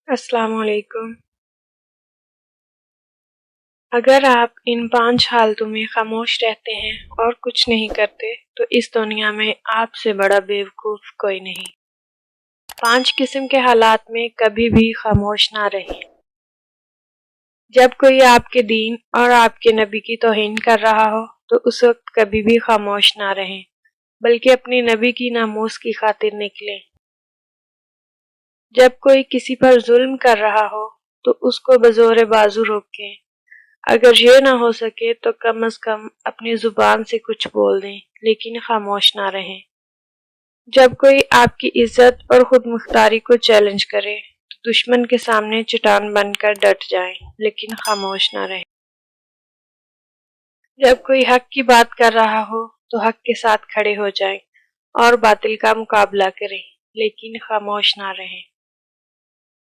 السلام علیکم۔ اگر آپ ان 5 حالتوں میں خاموش رہتے ہیں اور کچھ نہیں کرتے تو اس دنیا میں آپ سے بڑا بیوقوف کوئی نہیں۔ 5 قسم کے حالات میں کبھی بھی خاموش نہ رہیں۔ جب کوئی آپ کے دین اور آپ کے نبی کی توہین کر رہا ہو تو اس وقت کبھی بھی خاموش نہ رہیں، بلکہ اپنے نبی کی ناموس کی خاطر نکلیں۔ جب کوئی کسی پر ظلم کر رہا ہو تو اس کو بزور بازو روکیں۔ اگر یہ نہ ہو سکے تو کم از کم اپنی زبان سے کچھ بول دیں، لیکن خاموش نہ رہیں۔ جب کوئی آپ کی عزت اور خود مختاری کو چیلنج کرے تو دشمن کے سامنے چٹان بن کر ڈٹ جائیں، لیکن خاموش نہ رہیں۔ جب کوئی حق کی بات کر رہا ہو تو حق کے ساتھ کھڑے ہو جائیں اور باطل کا مقابلہ کریں، لیکن خاموش نہ رہیں۔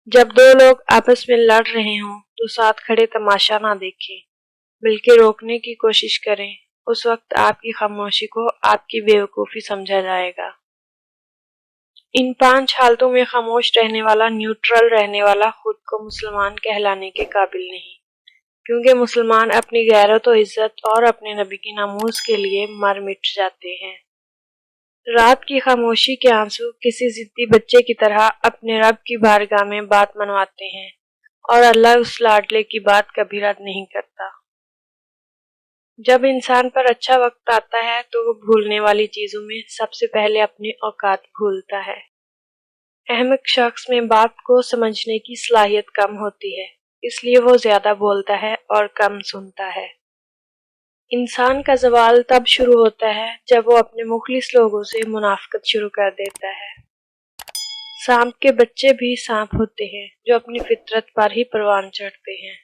جب 2 لوگ آپس میں لڑ رہے ہوں تو ساتھ کھڑے تماشا نہ دیکھیں، بلکہ روکنے کی کوشش کریں۔ اس وقت آپ کی خاموشی کو آپ کی بیوقوفی سمجھا جائے گا۔ ان 5 حالتوں میں خاموش رہنے والا، نیوٹرل رہنے والا خود کو مسلمان کہلانے کے قابل نہیں، کیونکہ مسلمان اپنی غیرت و عزت اور اپنے نبی کی ناموس کے لیے مر مٹ جاتے ہیں۔ رات کی خاموشی کے آنسو کسی ضدی بچے کی طرح اپنے رب کی بارگاہ میں بات منواتے ہیں، اور اللہ اس لاڈلے کی بات کبھی رد نہیں کرتا۔ جب انسان پر اچھا وقت آتا ہے تو وہ بھولنے والی چیزوں میں سب سے پہلے اپنے اوقات بھولتا ہے۔ احمق شخص میں بات کو سمجھنے کی صلاحیت کم ہوتی ہے، اس لیے وہ زیادہ بولتا ہے اور کم سنتا ہے۔ انسان کا زوال تب شروع ہوتا ہے جب وہ اپنے مخلص لوگوں سے منافقت شروع کر دیتا ہے۔ سانپ کے بچے بھی سانپ ہوتے ہیں جو اپنی فطرت پر ہی پروان چڑھتے ہیں۔